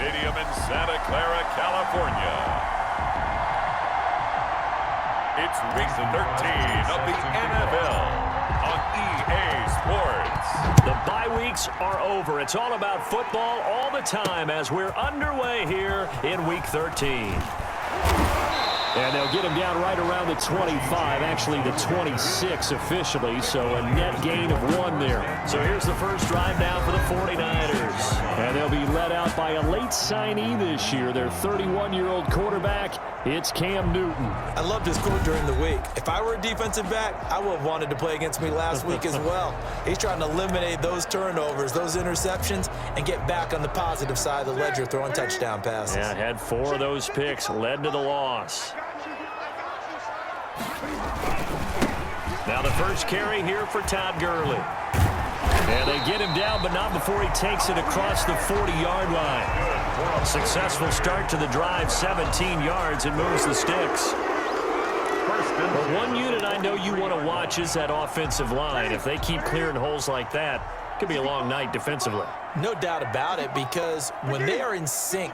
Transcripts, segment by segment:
Stadium in Santa Clara, California. It's week 13 of the NFL on EA Sports. The bye weeks are over. It's all about football all the time as we're underway here in week 13. And they'll get him down right around the 25, actually the 26 officially, so a net gain of 1 there. So here's the first drive now for the 49ers. And they'll be led out by a late signee this year, their 31-year-old quarterback. It's Cam Newton. I loved his quote during the week. If I were a defensive back, I would have wanted to play against me last week as well. He's trying to eliminate those turnovers, those interceptions, and get back on the positive side of the ledger throwing touchdown passes. Yeah, had 4 of those picks, led to the loss. Now the first carry here for Todd Gurley. And they get him down, but not before he takes it across the 40-yard line. Successful start to the drive, 17 yards, and moves the sticks. But one unit I know you want to watch is that offensive line. If they keep clearing holes like that, it could be a long night defensively. No doubt about it, because when they are in sync,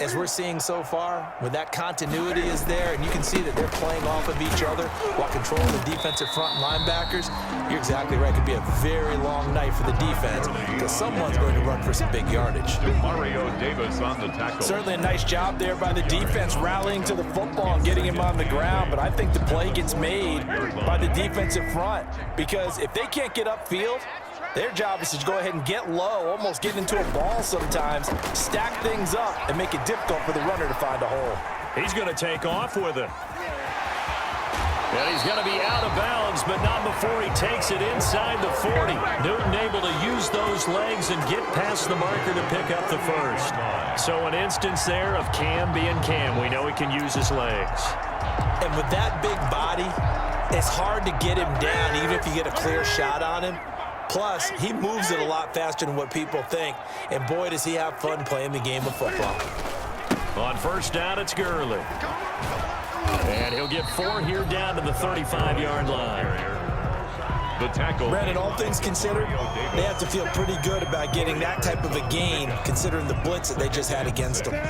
as we're seeing so far, when that continuity is there and you can see that they're playing off of each other while controlling the defensive front linebackers, you're exactly right. It could be a very long night for the defense because someone's going to run for some big yardage. Mario Davis on the tackle. Certainly a nice job there by the defense rallying to the football and getting him on the ground, but I think the play gets made by the defensive front because if they can't get upfield, their job is to go ahead and get low, almost get into a ball sometimes, stack things up, and make it difficult for the runner to find a hole. He's going to take off with it. And he's going to be out of bounds, but not before he takes it inside the 40. Newton able to use those legs and get past the marker to pick up the first. So an instance there of Cam being Cam. We know he can use his legs. And with that big body, it's hard to get him down, even if you get a clear shot on him. Plus, he moves it a lot faster than what people think. And boy, does he have fun playing the game of football. On first down, it's Gurley. And he'll get 4 here down to the 35-yard line. The tackle. Brandon, all things considered, they have to feel pretty good about getting that type of a gain, considering the blitz that they just had against them.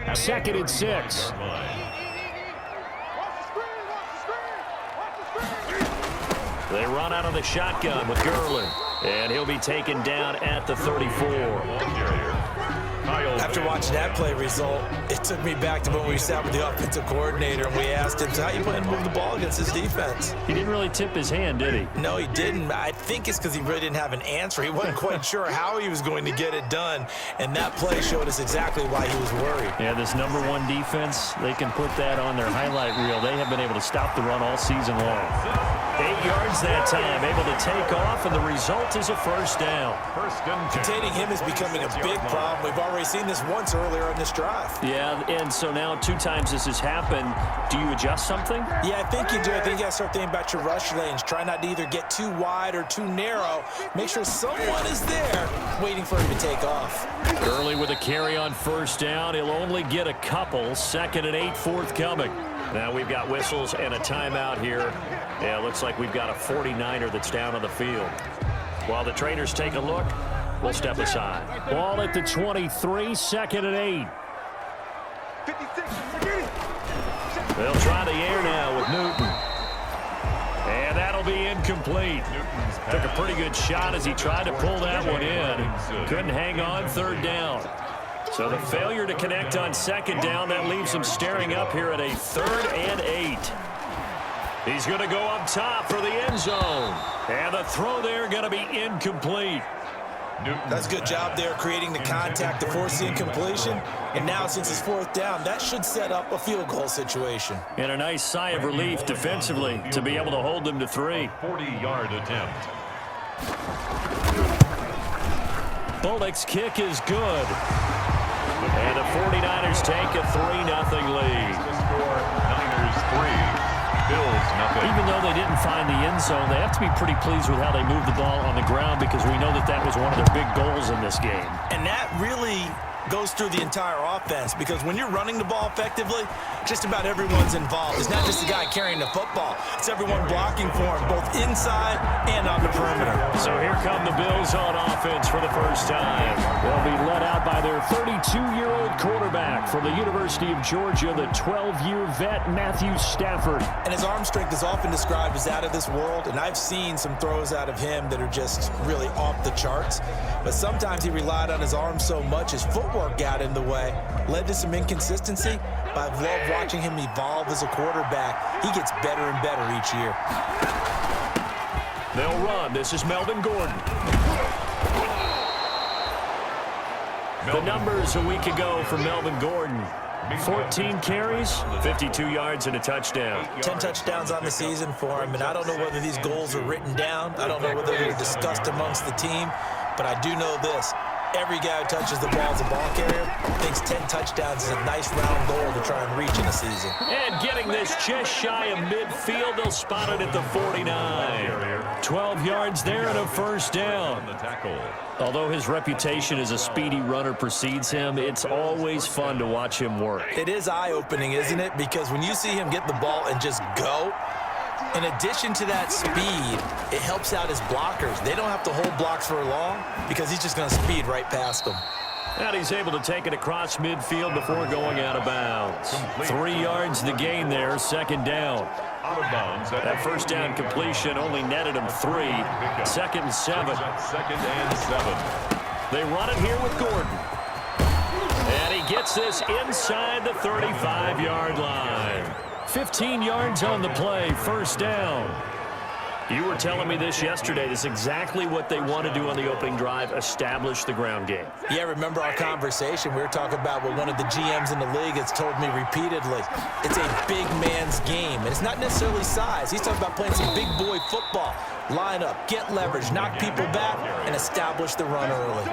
2nd and 6. They run out of the shotgun with Gurley. And he'll be taken down at the 34. After watching that play result, it took me back to when we sat with the offensive coordinator and we asked him, so how you plan to move the ball against this defense? He didn't really tip his hand, did he? No, he didn't. I think it's because he really didn't have an answer. He wasn't quite sure how he was going to get it done, and that play showed us exactly why he was worried. Yeah, this number 1 defense, they can put that on their highlight reel. They have been able to stop the run all season long. 8 yards that time, able to take off, and the result is a first down. Containing him is becoming a big problem. We've already seen this once earlier in this drive. Yeah, and so now 2 times this has happened. Do you adjust something? Yeah, I think you do. I think you got to start thinking about your rush lanes. Try not to either get too wide or too narrow. Make sure someone is there waiting for him to take off. Gurley with a carry on first down. He'll only get a couple. 2nd and 8 forthcoming. Now we've got whistles and a timeout here. Yeah, it looks like we've got a 49er that's down on the field. While the trainers take a look, we'll step aside. Ball at the 23, 2nd and 8. They'll try the air now with Newton. And that'll be incomplete. Took a pretty good shot as he tried to pull that one in. Couldn't hang on 3rd down. So the failure to connect on 2nd down, that leaves him staring up here at a 3rd and 8. He's going to go up top for the end zone. And the throw there going to be incomplete. That's a good job there creating the contact to force the incompletion. And now since it's 4th down, that should set up a field goal situation. And a nice sigh of relief defensively to be able to hold them to 3. 40-yard attempt. Bullock's kick is good. And the 49ers take a 3-0 lead. Score Niners 3. Bills nothing. Even though they didn't find the end zone, they have to be pretty pleased with how they moved the ball on the ground because we know that that was one of their big goals in this game. And that really goes through the entire offense because when you're running the ball effectively, just about everyone's involved. It's not just the guy carrying the football. It's everyone blocking for him, both inside and on the perimeter. So here come the Bills on offense for the first time. They'll be led out by their 32-year-old quarterback from the University of Georgia, the 12-year vet, Matthew Stafford. And his arm strength is often described as out of this world, and I've seen some throws out of him that are just really off the charts. But sometimes he relied on his arm so much, his footwork got in the way, led to some inconsistency. But I've loved watching him evolve as a quarterback. He gets better and better each year. They'll run. This is Melvin Gordon. The numbers a week ago for Melvin Gordon. 14 carries, 52 yards, and a touchdown. 10 touchdowns on the season for him, and I don't know whether these goals are written down. I don't know whether they're discussed amongst the team, but I do know this. Every guy who touches the ball as a ball carrier thinks 10 touchdowns is a nice round goal to try and reach in a season. And getting this just shy of midfield, they'll spot it at the 49. 12 yards there and a first down. Although his reputation as a speedy runner precedes him, it's always fun to watch him work. It is eye-opening, isn't it? Because when you see him get the ball and just go, in addition to that speed, it helps out his blockers. They don't have to hold blocks for long because he's just going to speed right past them. And he's able to take it across midfield before going out of bounds. 3 yards the gain there, second down. Out of bounds. That first down completion only netted him 3. Second and 7. Second and 7. They run it here with Gordon. And he gets this inside the 35-yard line. 15 yards on the play, first down. You were telling me this yesterday. This is exactly what they want to do on the opening drive, establish the ground game. Yeah, remember our conversation? We were talking about what one of the GMs in the league has told me repeatedly. It's a big man's game, and it's not necessarily size. He's talking about playing some big boy football. Line up, get leverage, knock people back, and establish the run early.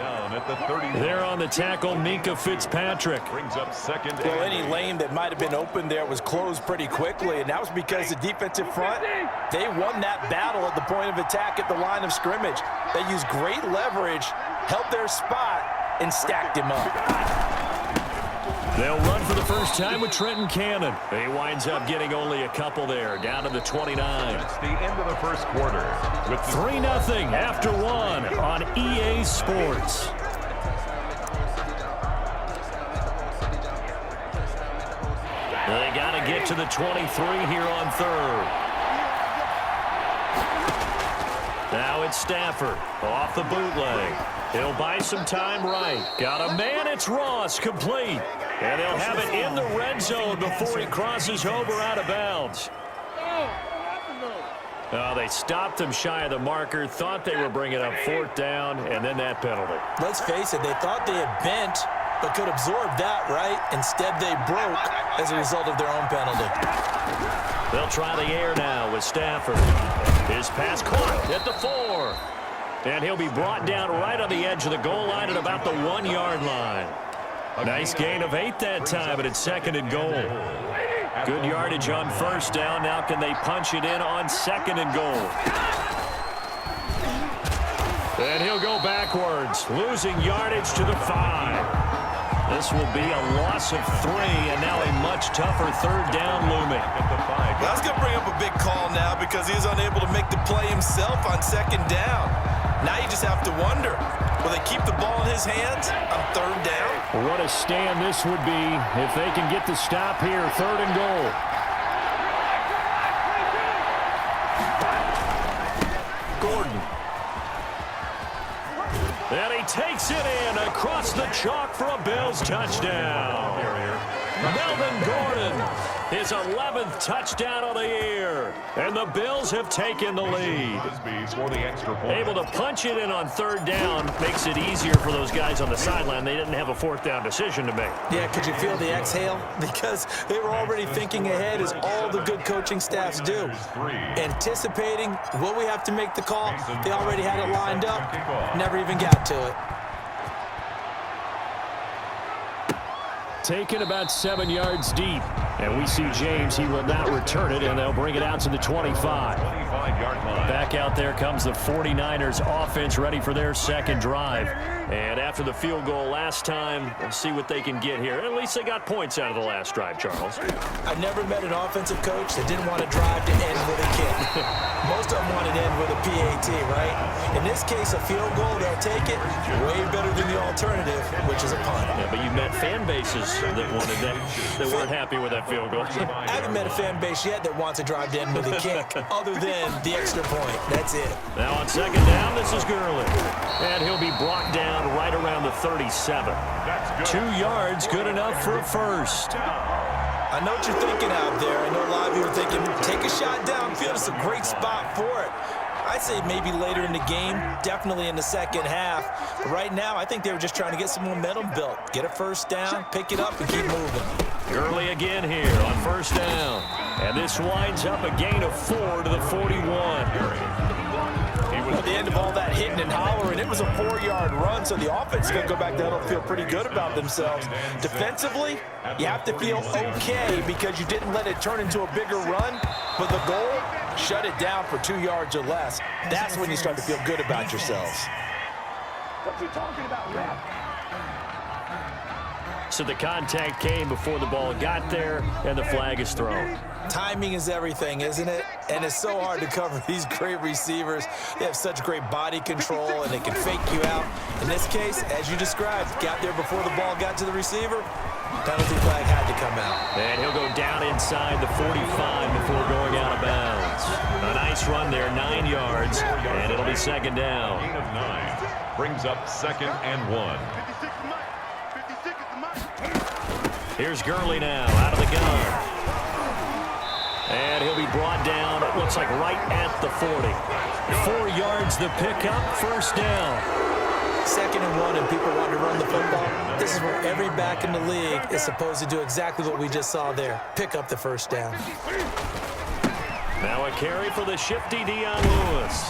There on the tackle, Minka Fitzpatrick. Brings up second. Well, any lane that might have been open there was closed pretty quickly, and that was because the defensive front, they won that battle at the point of attack at the line of scrimmage. They used great leverage, held their spot, and stacked him up. They'll run for the first time with Trenton Cannon. He winds up getting only a couple there, down to the 29. It's the end of the first quarter. With 3-0 after 1 on EA Sports. They got to get to the 23 here on third. Now it's Stafford off the bootleg. He'll buy some time right. Got a man, it's Ross, complete. And they'll have it in the red zone before he crosses over out of bounds. Oh, they stopped him shy of the marker, thought they were bringing up fourth down, and then that penalty. Let's face it, they thought they had bent, but could absorb that, right? Instead, they broke as a result of their own penalty. They'll try the air now with Stafford. His pass caught at the 4. And he'll be brought down right on the edge of the goal line at about the 1-yard line. Nice gain of 8 that time, but it's second and goal. Good yardage on first down. Now can they punch it in on second and goal? And he'll go backwards, losing yardage to the 5. This will be a loss of 3, and now a much tougher third down looming. Well, that's going to bring up a big call now because he's unable to make the play himself on second down. Now you just have to wonder, will they keep the ball in his hands on third down? What a stand this would be if they can get the stop here, third and goal. Gordon. And he takes it in across the chalk for a Bills touchdown. Melvin Gordon, his 11th touchdown of the year. And the Bills have taken the lead. Able to punch it in on third down makes it easier for those guys on the sideline. They didn't have a fourth down decision to make. Yeah, could you feel the exhale? Because they were already thinking ahead, as all the good coaching staffs do. Anticipating, will we have to make the call? They already had it lined up, never even got to it. Taken about 7 yards deep. And we see James, he will not return it, and they'll bring it out to the 25. 35-yard line. Back out there comes the 49ers offense, ready for their second drive. And after the field goal last time, we'll see what they can get here. At least they got points out of the last drive, Charles. I never met an offensive coach that didn't want to drive to end with a kick. Most of them want to end with a PAT, right? In this case, a field goal, they'll take it way better than the alternative, which is a punt. Yeah, but you met fan bases that wanted that weren't happy with that field goal. I haven't met a fan base yet that wants to drive to end with a kick, other than the extra point. That's it. Now on second down, this is Gurley. And he'll be brought down right around the 37. 2 yards, good enough for a first. I know what you're thinking out there. I know a lot of you are thinking, take a shot downfield. It's a great spot for it. I'd say maybe later in the game, definitely in the second half. But right now, I think they were just trying to get some momentum built. Get a first down, pick it up, and keep moving. Gurley again here on first down. And this winds up a gain of 4 to the 41. At the end of all that hitting and hollering, it was a 4-yard run, so the offense is going to go back there and feel pretty good about themselves. Defensively, you have to feel okay because you didn't let it turn into a bigger run, but the goal, shut it down for 2 yards or less. That's when you start to feel good about yourselves. What you talking about, ref? So the contact came before the ball got there, and the flag is thrown. Timing is everything, isn't it? And it's so hard to cover these great receivers. They have such great body control, and they can fake you out. In this case, as you described, got there before the ball got to the receiver. Penalty flag had to come out. And he'll go down inside the 45 before going out of bounds. A nice run there, 9 yards, and it'll be second down. Gain of 9 brings up 2nd and 1. Here's Gurley now, out of the gun. And he'll be brought down, it looks like right at the 40. 4 yards the pickup, first down. 2nd and 1, and people want to run the football. This is where every back in the league is supposed to do exactly what we just saw there. Pick up the first down. Now a carry for the shifty Dion Lewis.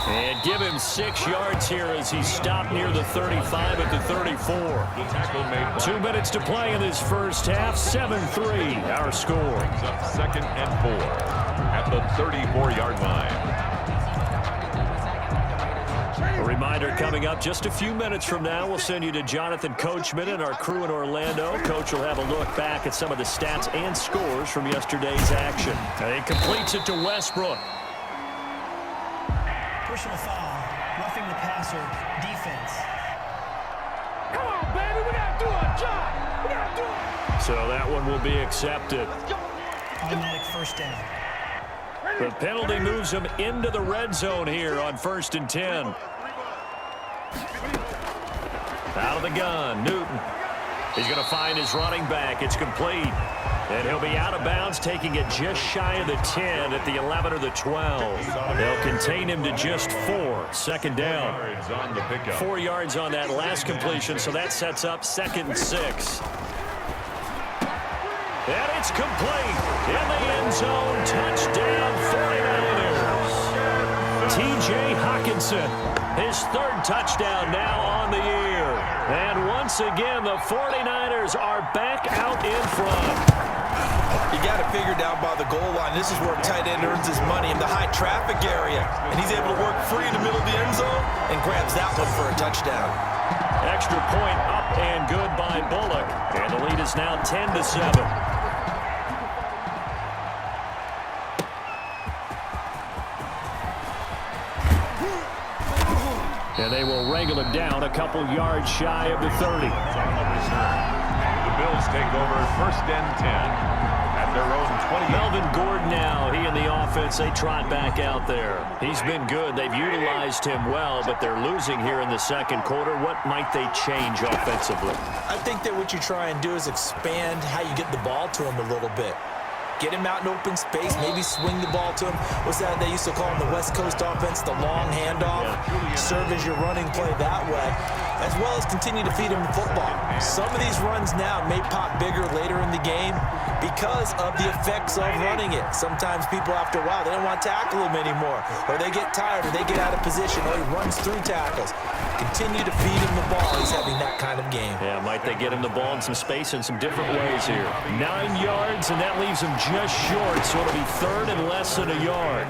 And give him 6 yards here as he stopped near the 35 at the 34. The tackle made 2 minutes to play in this first half. 7-3, our score. brings up 2nd and 4 at the 34-yard line. A reminder coming up just a few minutes from now. We'll send you to Jonathan Coachman and our crew in Orlando. Coach will have a look back at some of the stats and scores from yesterday's action. And he completes it to Westbrook. Personal foul, roughing the passer, defense. Come on, baby, we gotta do our job. We gotta do it. So that one will be accepted. Automatic first down. The penalty moves him into the red zone here on 1st and 10. Out of the gun, Newton. He's going to find his running back. It's complete. And he'll be out of bounds, taking it just shy of the 10 at the 11 or the 12. They'll contain him to just 4. Second down. 4 yards on the pickup. 4 yards on that last completion, so that sets up 2nd and 6. And it's complete. In the end zone, touchdown 49ers. T.J. Hawkinson, his 3rd touchdown now on the year. And once again, the 49ers are back out in front. You got to figure down by the goal line. This is where a tight end earns his money in the high traffic area. And he's able to work free in the middle of the end zone and grabs that one for a touchdown. Extra point up and good by Bullock. And the lead is now 10-7. And they will wrangle him down a couple yards shy of the 30. The Bills take over 1st and 10 at their own 20. Melvin Gordon now, he and the offense, they trot back out there. He's been good. They've utilized him well, but they're losing here in the second quarter. What might they change offensively? I think that what you try and do is expand how you get the ball to him a little bit. Get him out in open space, maybe swing the ball to him. What's that they used to call in the West Coast offense, the long handoff? Yeah. Serve as your running play that way, as well as continue to feed him the football. Some of these runs now may pop bigger later in the game because of the effects of running it. Sometimes people, after a while, they don't want to tackle him anymore, or they get tired, or they get out of position, or he runs through tackles. Continue to feed him the ball. He's having that kind of game. Yeah, might they get him the ball in some space in some different ways here. 9 yards, and that leaves him just short, so it'll be 3rd and less than a yard.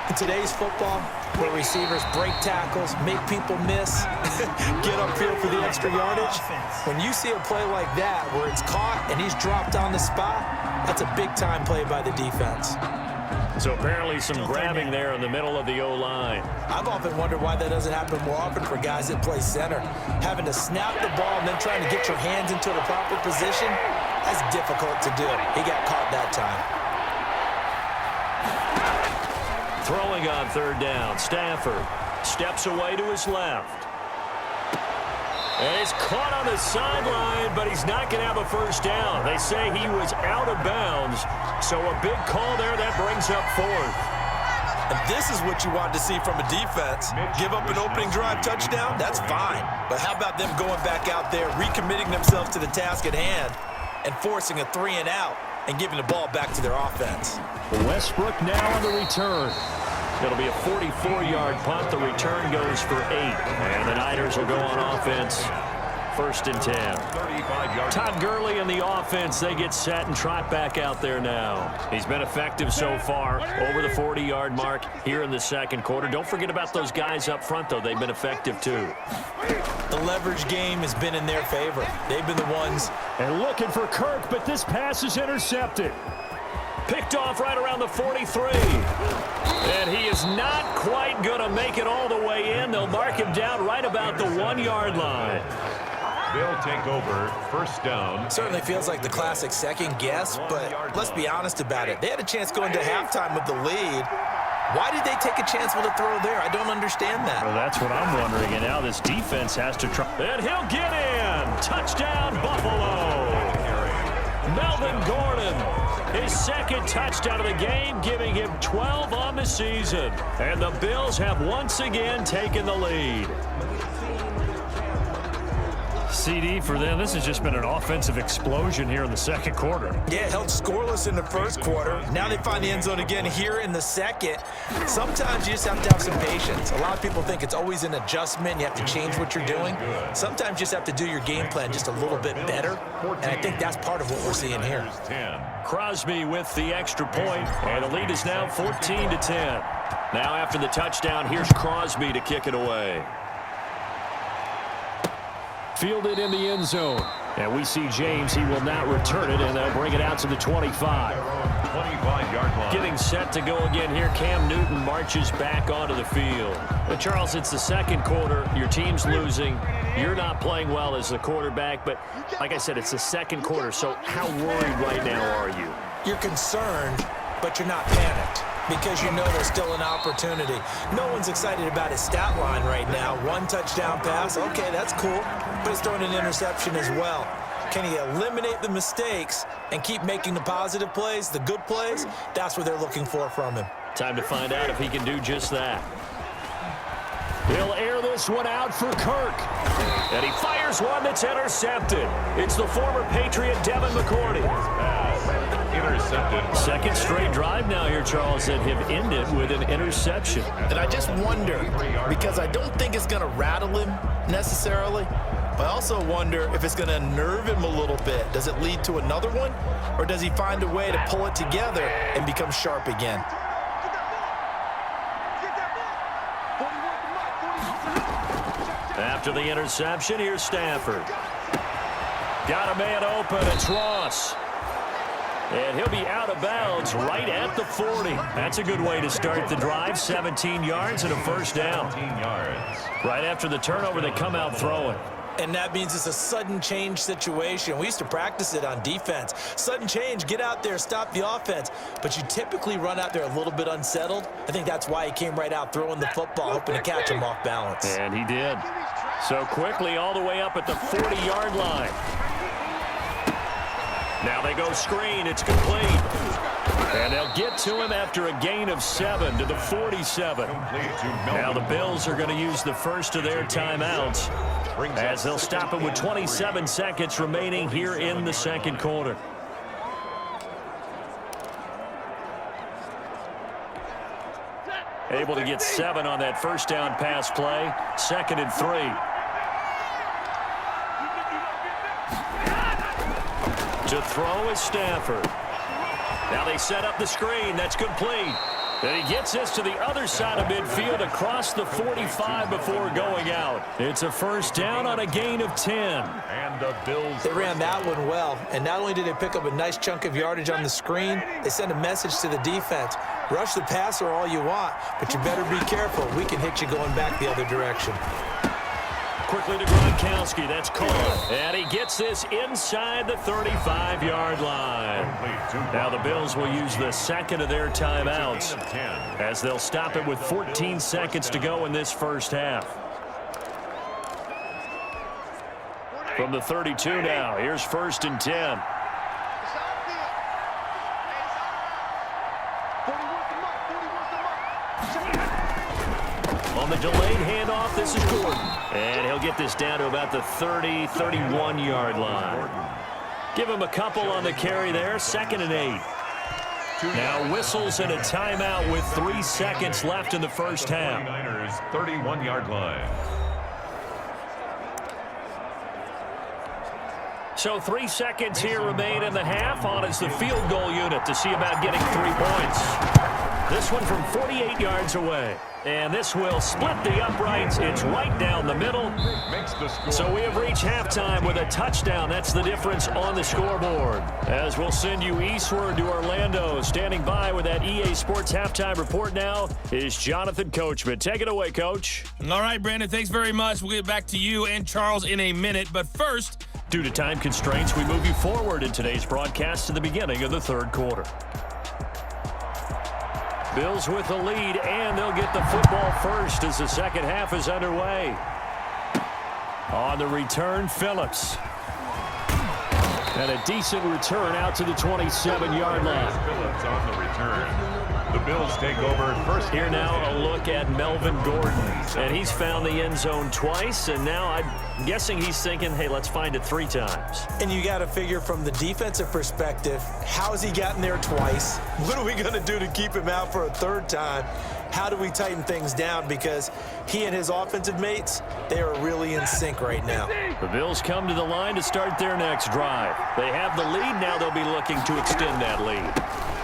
In today's football, where receivers break tackles, make people miss, get upfield for the extra yardage, when you see a play like that where it's caught and he's dropped on the spot, that's a big-time play by the defense. So apparently some grabbing there in the middle of the O-line. I've often wondered why that doesn't happen more often for guys that play center. Having to snap the ball and then trying to get your hands into the proper position, that's difficult to do. He got caught that time. Throwing on third down, Stafford steps away to his left. And he's caught on the sideline, but he's not going to have a first down. They say he was out of bounds, so a big call there that brings up fourth. And this is what you want to see from a defense. Give up an opening drive touchdown, that's fine. But how about them going back out there, recommitting themselves to the task at hand, and forcing a 3-and-out and giving the ball back to their offense. Westbrook now on the return. It'll be a 44-yard punt. The return goes for 8. And the Niners will go on offense. 1st and 10. Todd Gurley and the offense, they get set and trot back out there now. He's been effective so far, over the 40-yard mark here in the second quarter. Don't forget about those guys up front, though. They've been effective, too. The leverage game has been in their favor. They've been the ones. And looking for Kirk, but this pass is intercepted. Picked off right around the 43. And he is not quite going to make it all the way in. They'll mark him down right about the 1-yard line. They'll take over 1st down. Certainly feels like the classic second guess, but let's be honest about it. They had a chance going to halftime with the lead. Why did they take a chance with a throw there? I don't understand that. Well, that's what I'm wondering, and now this defense has to try. And he'll get in. Touchdown, Buffalo. Melvin Gordon, his second touchdown of the game, giving him 12 on the season. And the Bills have once again taken the lead. CD for them, this has just been an offensive explosion here in the second quarter. Yeah, held scoreless in the first quarter. Now they find the end zone again here in the second. Sometimes you just have to have some patience. A lot of people think it's always an adjustment. You have to change what you're doing. Sometimes you just have to do your game plan just a little bit better. And I think that's part of what we're seeing here. Crosby with the extra point, and the lead is now 14-10. Now after the touchdown, here's Crosby to kick it away. Fielded in the end zone. And we see James. He will not return it, and they'll bring it out to the 25. 25-yard line. Getting set to go again here. Cam Newton marches back onto the field. But Charles, it's the second quarter. Your team's losing. You're not playing well as the quarterback. But like I said, it's the second quarter. So how worried right now are you? You're concerned, but you're not panicked, because you know there's still an opportunity. No one's excited about his stat line right now. 1 touchdown pass, okay, that's cool, but he's throwing an interception as well. Can he eliminate the mistakes and keep making the positive plays, the good plays? That's what they're looking for from him. Time to find out if he can do just that. He'll air this one out for Kirk. And he fires one that's intercepted. It's the former Patriot Devin McCourty. Intercepted. Second straight drive now here, Charles, that have ended with an interception. And I just wonder, because I don't think it's going to rattle him necessarily, but I also wonder if it's going to nerve him a little bit. Does it lead to another one, or does he find a way to pull it together and become sharp again? After the interception, here's Stafford. Got a man open. It's Ross. And he'll be out of bounds right at the 40. That's a good way to start the drive. 17 yards and a first down. 17 yards. Right after the turnover, they come out throwing. And that means it's a sudden change situation. We used to practice it on defense. Sudden change, get out there, stop the offense. But you typically run out there a little bit unsettled. I think that's why he came right out throwing the football, hoping to catch him off balance. And he did. So quickly all the way up at the 40-yard line. Now they go screen. It's complete. And they'll get to him after a gain of 7 to the 47. Now the Bills are going to use the first of their timeouts as they'll stop it with 27 seconds remaining here in the second quarter. Able to get 7 on that first down pass play. 2nd and 3. To throw is Stafford. Now they set up the screen. That's complete. And he gets this to the other side of midfield across the 45 before going out. It's a first down on a gain of 10. And the Bills. They ran that one well, and not only did they pick up a nice chunk of yardage on the screen, they sent a message to the defense. Rush the passer all you want, but you better be careful. We can hit you going back the other direction. Quickly to Gronkowski. That's caught. And he gets this inside the 35-yard line. Now the Bills will use the second of their timeouts as they'll stop it with 14 seconds to go in this first half. From the 32 now, here's 1st and 10. On the delayed handoff, this is Gordon. And he'll get this down to about the 30, 31-yard line. Give him a couple on the carry there. 2nd and 8. Now whistles and a timeout with 3 seconds left in the first half. 49ers 31-yard line. So 3 seconds here remain in the half. On is the field goal unit to see about getting 3 points. This one from 48 yards away. And this will split the uprights. It's right down the middle. So we have reached halftime with a touchdown. That's the difference on the scoreboard. As we'll send you eastward to Orlando. Standing by with that EA Sports halftime report now is Jonathan Coachman. Take it away, Coach. All right, Brandon, thanks very much. We'll get back to you and Charles in a minute. But first, due to time constraints, we move you forward in today's broadcast to the beginning of the third quarter. Bills with the lead, and they'll get the football first as the second half is underway. On the return, Phillips. And a decent return out to the 27-yard line. Phillips on the return. The Bills take over first. Here now a look at Melvin Gordon. And he's found the end zone twice, and now I'm guessing he's thinking, hey, let's find it 3 times. And you got to figure from the defensive perspective, how has he gotten there twice? What are we going to do to keep him out for a 3rd time? How do we tighten things down? Because he and his offensive mates, they are really in sync right now. The Bills come to the line to start their next drive. They have the lead. Now they'll be looking to extend that lead.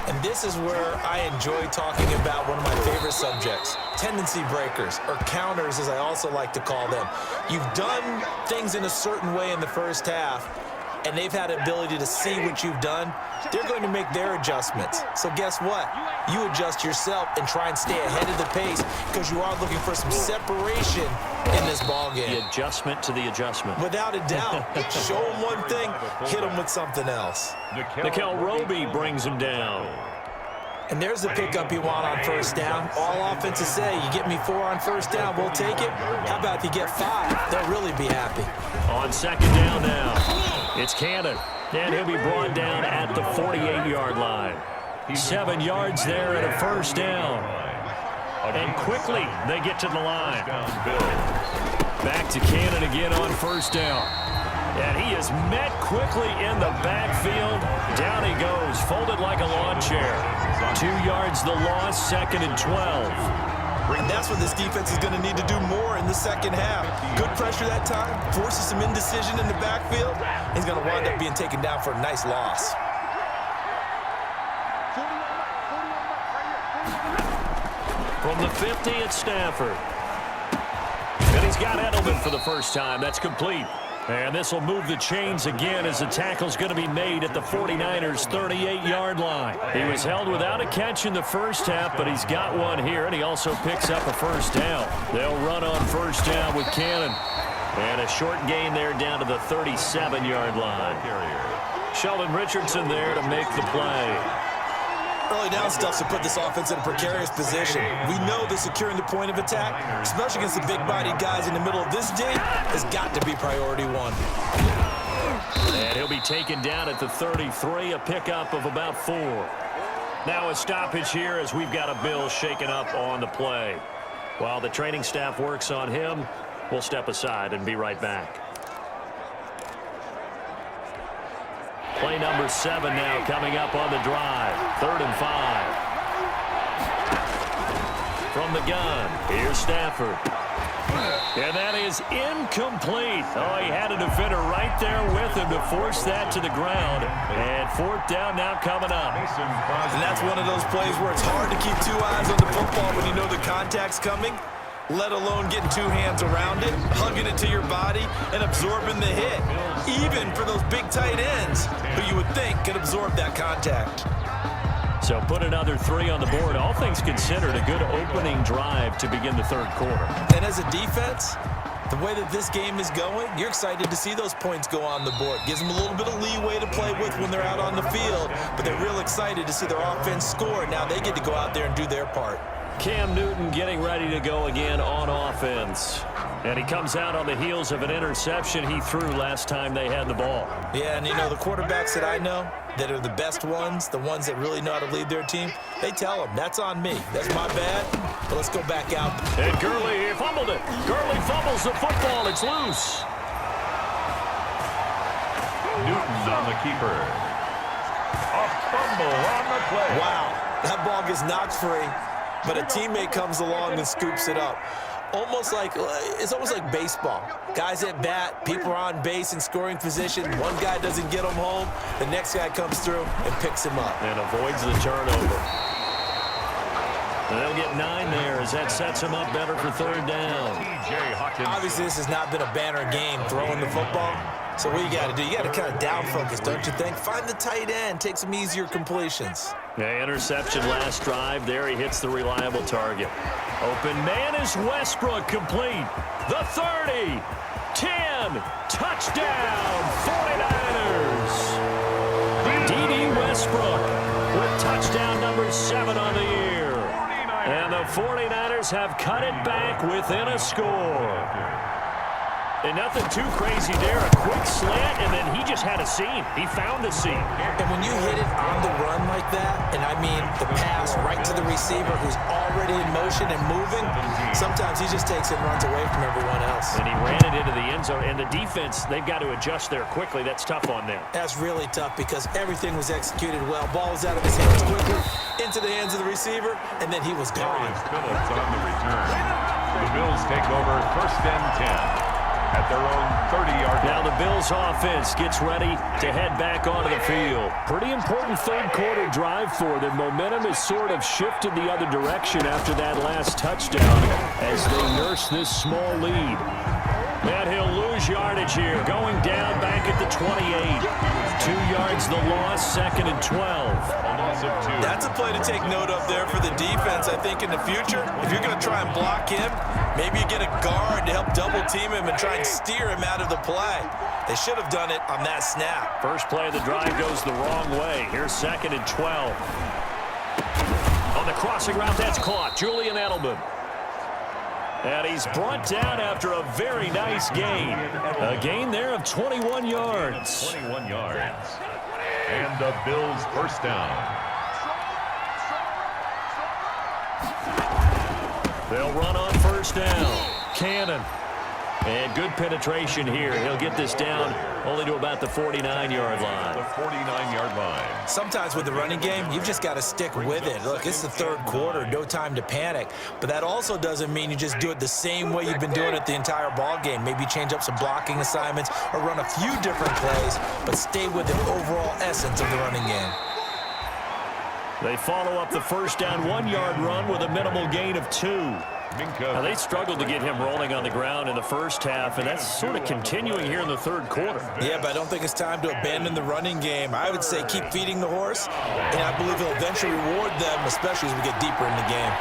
And this is where I enjoy talking about one of my favorite subjects, tendency breakers, or counters as I also like to call them. You've done things in a certain way in the first half, and they've had an ability to see what you've done. They're going to make their adjustments. So guess what? You adjust yourself and try and stay ahead of the pace because you are looking for some separation in this ballgame. The adjustment to the adjustment. Without a doubt. Show them one thing, hit them with something else. Nikel Roby brings him down. And there's the pickup you want on first down. All offenses say, you get me 4 on first down, we'll take it. How about if you get 5? They'll really be happy. On second down now, it's Cannon. And he'll be brought down at the 48-yard line. 7 yards there and a first down. And quickly, they get to the line. Back to Cannon again on first down. And he is met quickly in the backfield. Down he goes, folded like a lawn chair. 2 yards the loss, 2nd and 12. And that's what this defense is going to need to do more in the second half. Good pressure that time, forces some indecision in the backfield. He's going to wind up being taken down for a nice loss. From the 50, it's Stafford. And he's got Edelman for the first time. That's complete. And this will move the chains again as the tackle's going to be made at the 49ers' 38-yard line. He was held without a catch in the first half, but he's got one here, and he also picks up a first down. They'll run on first down with Cannon. And a short gain there down to the 37-yard line. Sheldon Richardson there to make the play. Early down stuff to put this offense in a precarious position. We know that securing the point of attack, especially against the big-bodied guys in the middle of this day, has got to be priority 1. And he'll be taken down at the 33, a pickup of about 4. Now a stoppage here as we've got a Bill shaken up on the play. While the training staff works on him, we'll step aside and be right back. Play number 7 now coming up on the drive. 3rd and 5. from the gun. Here's Stafford. And that is incomplete. Oh, he had a defender right there with him to force that to the ground. And fourth down now coming up. And that's one of those plays where it's hard to keep two eyes on the football when you know the contact's coming, let alone getting two hands around it, hugging it to your body, and absorbing the hit. Even for those big tight ends who you would think could absorb that contact. So put another 3 on the board. All things considered, a good opening drive to begin the third quarter. And as a defense, the way that this game is going, you're excited to see those points go on the board. Gives them a little bit of leeway to play with when they're out on the field, but they're real excited to see their offense score. Now they get to go out there and do their part. Cam Newton getting ready to go again on offense. And he comes out on the heels of an interception he threw last time they had the ball. Yeah, and you know, the quarterbacks that I know that are the best ones, the ones that really know how to lead their team, they tell them, that's on me. That's my bad, but let's go back out. And Gurley, he fumbled it. Gurley fumbles the football. It's loose. Newton's on the keeper. A fumble on the play. Wow, that ball gets knocked free, but a teammate comes along and scoops it up. It's almost like baseball. Guys at bat, people are on base in scoring position. One guy doesn't get them home. The next guy comes through and picks him up. And avoids the turnover. And they'll get 9 there as that sets him up better for third down. Obviously, this has not been a banner game throwing the football. So what you got to do, you got to kind of down focus, don't you think? Find the tight end, take some easier completions. Yeah, interception last drive. There he hits the reliable target. Open man is Westbrook, complete. The 30, 10, touchdown, 49ers. D.D. Westbrook with touchdown number 7 on the year. And the 49ers have cut it back within a score. And nothing too crazy there. A quick slant, and then he just had a seam. He found a seam. And when you hit it on the run like that, and I mean the pass right to the receiver who's already in motion and moving, sometimes he just takes it and runs away from everyone else. And he ran it into the end zone. And the defense, they've got to adjust there quickly. That's tough on them. That's really tough because everything was executed well. Ball was out of his hands quickly, into the hands of the receiver, and then he was gone. Phillips on the return. The Bills take over first and 10. At their own 30-yard line. Now the Bills offense gets ready to head back onto the field. Pretty important third quarter drive for them. Momentum has sort of shifted the other direction after that last touchdown as they nurse this small lead. And he'll lose yardage here, going down back at the 28. 2 yards the loss, 2nd and 12. A loss of 2. That's a play to take note of there for the defense, I think, in the future. If you're going to try and block him, maybe you get a guard to help double team him and try and steer him out of the play. They should have done it on that snap. First play of the drive goes the wrong way. Here's 2nd and 12. On the crossing route, that's caught. Julian Edelman. And he's brought down after a very nice gain. A gain there of 21 yards. 21 yards. And the Bills first down. They'll run on first down. Cannon. And good penetration here. He'll get this down only to about the 49-yard line. The 49-yard line. Sometimes with the running game, you've just got to stick with it. Look, it's the third quarter, no time to panic. But that also doesn't mean you just do it the same way you've been doing it the entire ball game. Maybe change up some blocking assignments or run a few different plays, but stay with the overall essence of the running game. They follow up the first down 1-yard run with a minimal gain of 2. Now, they struggled to get him rolling on the ground in the first half, and that's sort of continuing here in the third quarter. Yeah, but I don't think it's time to abandon the running game. I would say keep feeding the horse, and I believe he'll eventually reward them, especially as we get deeper in the game.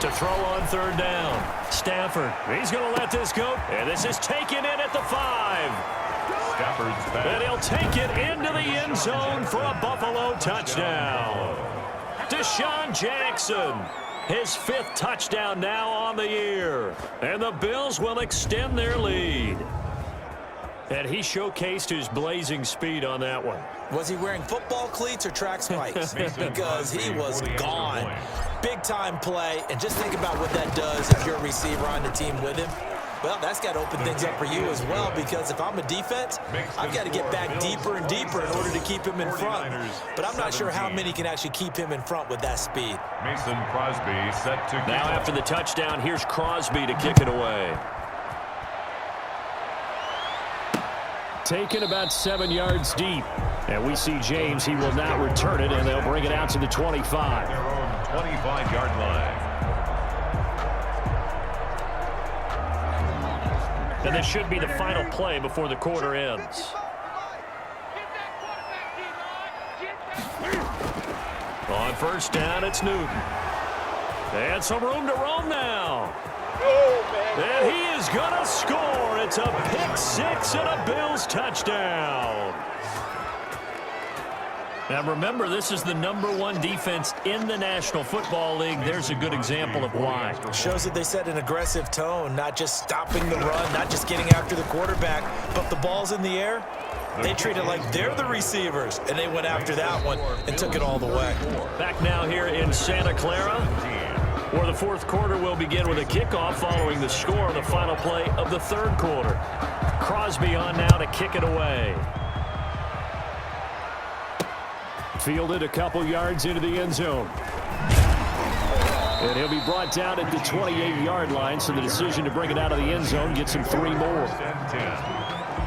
To throw on third down, Stafford. He's going to let this go, and this is taken in at the 5. Stafford's back. And he'll take it into the end zone for a Buffalo touchdown. Deshaun Jackson, his 5th touchdown now on the year. And the Bills will extend their lead. And he showcased his blazing speed on that one. Was he wearing football cleats or track spikes? Because he was gone. Big-time play, and just think about what that does if you're a receiver on the team with him. Well, that's got to open things up for you as well, because if I'm a defense, I've got to get back deeper and deeper in order to keep him in front. But I'm not sure how many can actually keep him in front with that speed. Mason Crosby set to now after the touchdown, here's Crosby to kick it away. Taken about 7 yards deep. And we see James. He will not return it, and they'll bring it out to the 25. their own 25-yard line. And this should be the final play before the quarter ends. On first down, it's Newton. And some room to roam now. And he is going to score. It's a pick six and a Bills touchdown. Now remember, this is the #1 defense in the National Football League. There's a good example of why. Shows that they set an aggressive tone, not just stopping the run, not just getting after the quarterback, but the ball's in the air. They treat it like they're the receivers, and they went after that one and took it all the way. Back now here in Santa Clara, where the fourth quarter will begin with a kickoff following the score on the final play of the third quarter. Crosby on now to kick it away. Fielded a couple yards into the end zone. And he'll be brought down at the 28-yard line, so the decision to bring it out of the end zone gets him 3 more.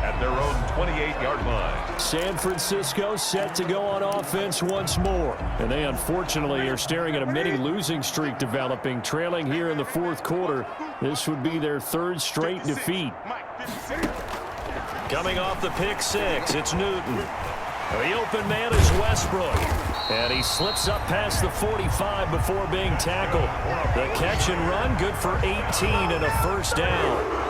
At their own 28-yard line. San Francisco set to go on offense once more. And they unfortunately are staring at a mini losing streak developing, trailing here in the fourth quarter. This would be their 3rd straight defeat. Coming off the pick six, it's Newton. The open man is Westbrook. And he slips up past the 45 before being tackled. The catch and run, good for 18 and a first down.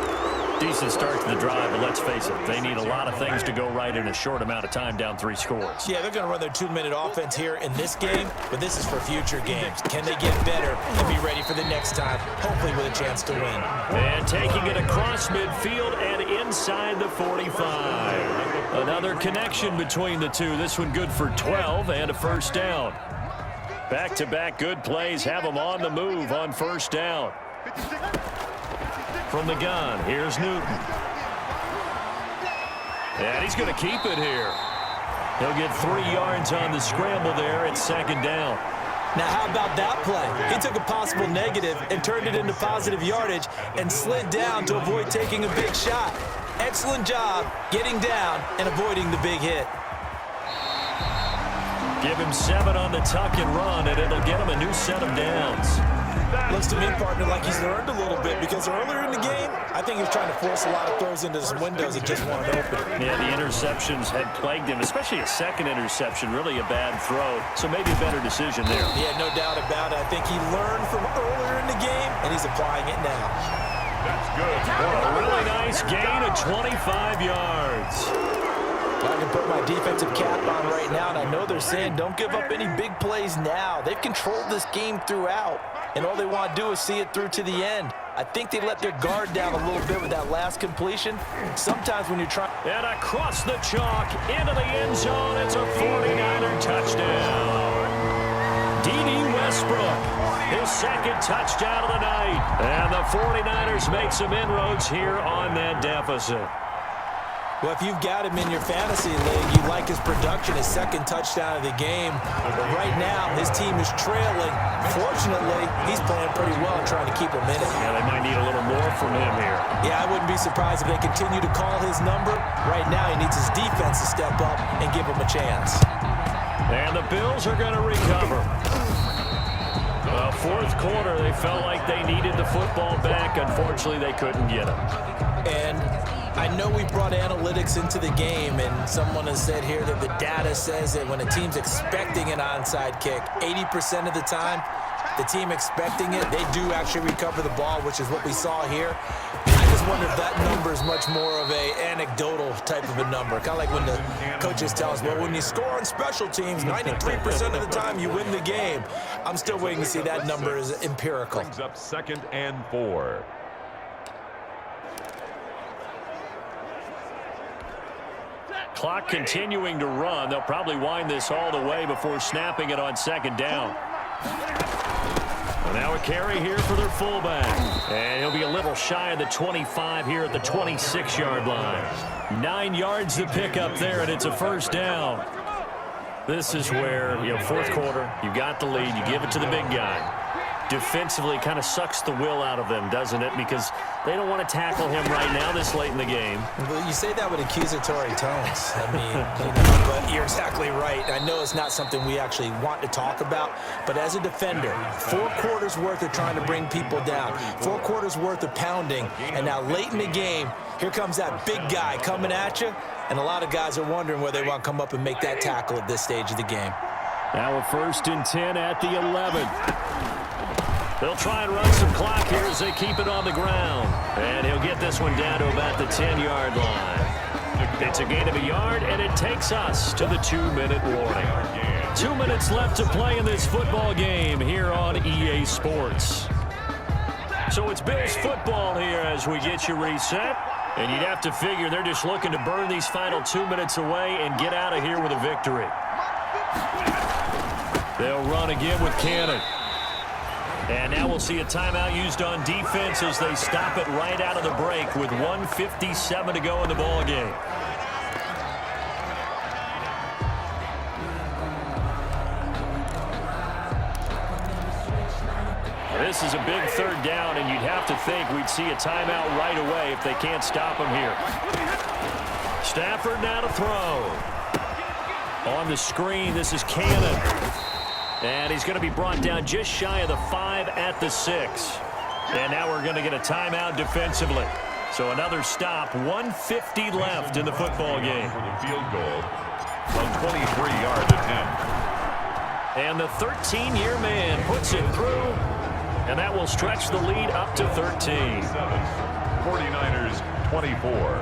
Decent start to the drive, but let's face it, they need a lot of things to go right in a short amount of time, down 3 scores. Yeah, they're going to run their 2-minute offense here in this game, but this is for future games. Can they get better and be ready for the next time, hopefully with a chance to win? And taking it across midfield and inside the 45. Another connection between the two. This one good for 12 and a first down. Back-to-back good plays have them on the move on first down. From the gun, here's Newton. And he's going to keep it here. He'll get 3 yards on the scramble there at second down. Now, how about that play? He took a possible negative and turned it into positive yardage and slid down to avoid taking a big shot. Excellent job getting down and avoiding the big hit. Give him 7 on the tuck and run, and it'll get him a new set of downs. Looks to me, partner, like he's learned a little bit, because earlier in the game, I think he was trying to force a lot of throws into his windows that just weren't open. Yeah, the interceptions had plagued him, especially a second interception, really a bad throw. So maybe a better decision there. Yeah, no doubt about it. I think he learned from earlier in the game, and he's applying it now. That's good. A really nice gain of 25 yards. I can put my defensive cap on right now, and I know they're saying don't give up any big plays now. They've controlled this game throughout, and all they want to do is see it through to the end. I think they let their guard down a little bit with that last completion. Sometimes when you're trying... And across the chalk, into the end zone, it's a 49er touchdown. D.D. Westbrook, his 2nd touchdown of the night. And the 49ers make some inroads here on that deficit. Well, if you've got him in your fantasy league, you like his production, his 2nd touchdown of the game. But right now, his team is trailing. Fortunately, he's playing pretty well and trying to keep him in it. Yeah, they might need a little more from him here. Yeah, I wouldn't be surprised if they continue to call his number. Right now, he needs his defense to step up and give him a chance. And the Bills are going to recover. Fourth quarter, they felt like they needed the football back. Unfortunately, they couldn't get it. And I know we brought analytics into the game, and someone has said here that the data says that when a team's expecting an onside kick, 80% of the time, the team expecting it, they do actually recover the ball, which is what we saw here. I just wonder if that number is much more of a anecdotal type of a number. Kind of like when the coaches tell us, well, when you score on special teams, 93% of the time you win the game. I'm still waiting to see that number is empirical. Brings up 2nd and 4. Clock continuing to run. They'll probably wind this all the way before snapping it on 2nd down. And now a carry here for their fullback. And he'll be a little shy of the 25 here at the 26-yard line. 9 yards to pick up there, and it's a first down. This is where, fourth quarter, you got the lead, you give it to the big guy. Defensively, kind of sucks the will out of them, doesn't it? Because they don't want to tackle him right now this late in the game. Well, you say that with accusatory tones. I mean, but you're exactly right. I know it's not something we actually want to talk about, but as a defender, 4 quarters worth of trying to bring people down, 4 quarters worth of pounding, and now late in the game, here comes that big guy coming at you, and a lot of guys are wondering whether they want to come up and make that tackle at this stage of the game. Now a 1st and 10 at the 11. They'll try and run some clock here as they keep it on the ground. And he'll get this one down to about the 10-yard line. It's a gain of a yard, and it takes us to the 2-minute warning. 2 minutes left to play in this football game here on EA Sports. So it's Bills football here as we get you reset. And you'd have to figure they're just looking to burn these final 2 minutes away and get out of here with a victory. They'll run again with Cannon. And now we'll see a timeout used on defense as they stop it right out of the break with 1:57 to go in the ball game. This is a big 3rd down, and you'd have to think we'd see a timeout right away if they can't stop him here. Stafford now to throw. On the screen, this is Cannon. And he's going to be brought down just shy of the 5 at the 6. And now we're going to get a timeout defensively. So another stop, 1:50 left in the football game. For the field goal, a 23-yard attempt. And the 13-year man puts it through, and that will stretch the lead up to 13. 49ers 24.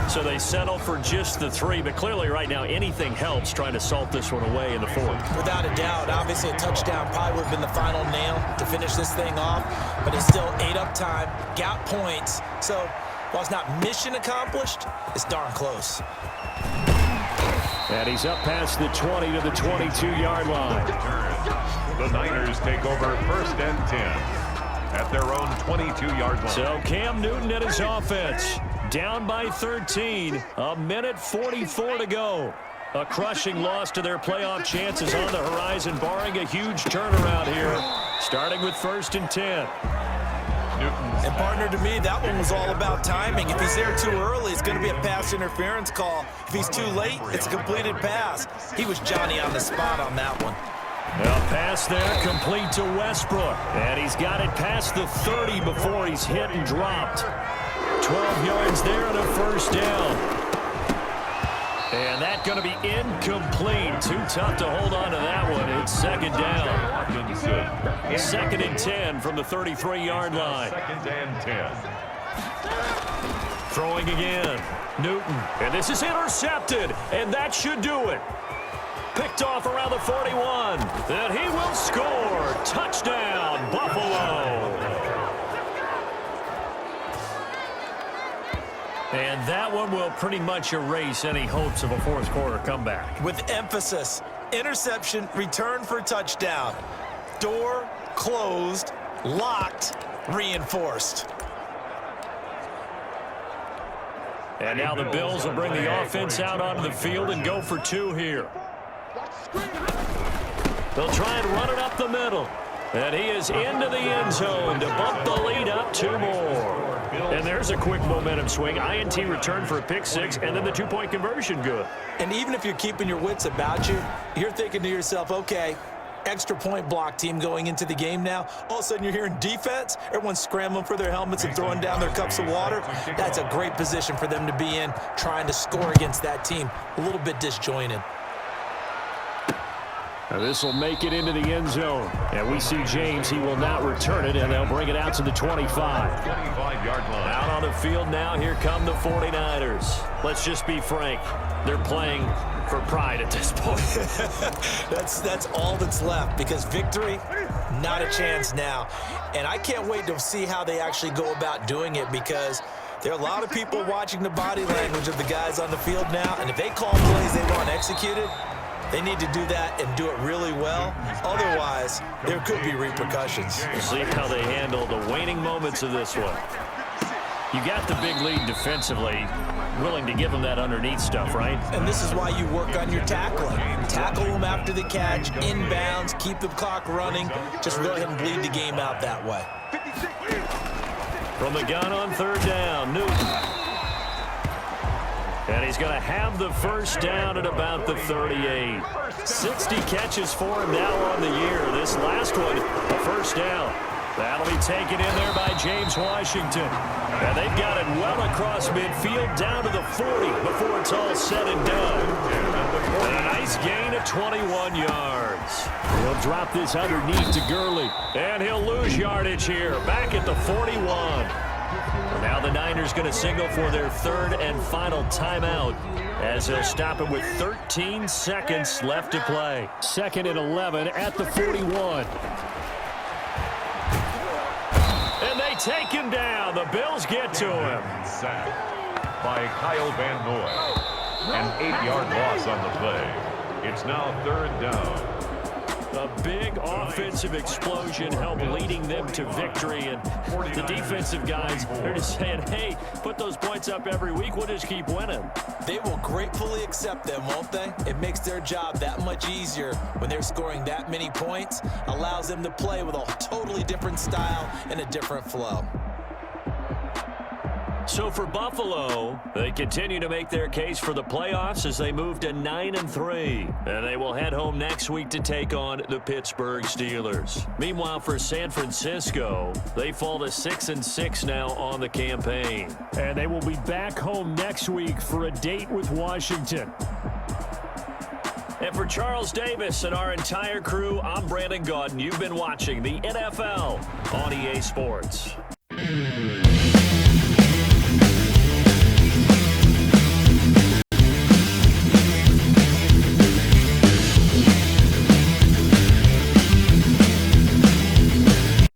So they settle for just the 3, but clearly right now anything helps trying to salt this one away in the 4th. Without a doubt, obviously a touchdown probably would have been the final nail to finish this thing off, but it's still ate up time, got points. So while it's not mission accomplished, it's darn close. And he's up past the 20 to the 22-yard line. The Niners take over 1st and 10 at their own 22-yard line. So Cam Newton and his offense down by 13, 1:44 to go. A crushing loss to their playoff chances on the horizon, barring a huge turnaround here, starting with 1st and 10. And partner, to me, that one was all about timing. If he's there too early, it's going to be a pass interference call. If he's too late, it's a completed pass. He was Johnny on the spot on that one. A pass there complete to Westbrook, and he's got it past the 30 before he's hit and dropped. 12 yards there and a 1st down. And that's going to be incomplete. Too tough to hold on to that one. It's 2nd down. 2nd and 10 from the 33-yard line. 2nd and 10. Throwing again. Newton. And this is intercepted. And that should do it. Picked off around the 41. And he will score. Touchdown, Buffalo. And that one will pretty much erase any hopes of a 4th quarter comeback. With emphasis, interception, return for touchdown. Door closed, locked, reinforced. And now the Bills will bring the offense out onto the field and go for 2 here. They'll try and run it up the middle. And he is into the end zone to bump the lead up 2 more. And there's a quick momentum swing. INT return for a pick 6, and then the 2-point conversion good. And even if you're keeping your wits about you, you're thinking to yourself, okay, extra point block team going into the game now. All of a sudden you're hearing defense. Everyone's scrambling for their helmets and throwing down their cups of water. That's a great position for them to be in, trying to score against that team. A little bit disjointed. Now this will make it into the end zone. And we see James. He will not return it, and they'll bring it out to the 25. 25-yard line. Out on the field now, here come the 49ers. Let's just be frank. They're playing for pride at this point. That's all that's left, because victory, not a chance now. And I can't wait to see how they actually go about doing it, because there are a lot of people watching the body language of the guys on the field now, and if they call plays they want executed, They need to do that and do it really well. Otherwise, there could be repercussions. We'll see how they handle the waning moments of this one. You got the big lead defensively, willing to give them that underneath stuff, right? And this is why you work on your tackling. Tackle them after the catch, inbounds, keep the clock running. Just go ahead and bleed the game out that way. From the gun on third down, Newton. And he's going to have the first down at about the 38. 60 catches for him now on the year. This last one, a first down. That'll be taken in there by James Washington. And they've got it well across midfield down to the 40 before it's all said and done. And a nice gain of 21 yards. He'll drop this underneath to Gurley. And he'll lose yardage here, back at the 41. Now the Niners going to signal for their third and final timeout as they'll stop it with 13 seconds left to play. 2nd and 11 at the 41. And they take him down. The Bills get to him. Sacked by Kyle Van Noy. An 8-yard loss on the play. It's now third down. A big offensive explosion helped leading them to victory. And the defensive guys, they're just saying, hey, put those points up every week. We'll just keep winning. They will gratefully accept them, won't they? It makes their job that much easier when they're scoring that many points. Allows them to play with a totally different style and a different flow. So for Buffalo, they continue to make their case for the playoffs as they move to 9-3. And they will head home next week to take on the Pittsburgh Steelers. Meanwhile, for San Francisco, they fall to 6-6 now on the campaign. And they will be back home next week for a date with Washington. And for Charles Davis and our entire crew, I'm Brandon Gaudin. You've been watching the NFL on EA Sports.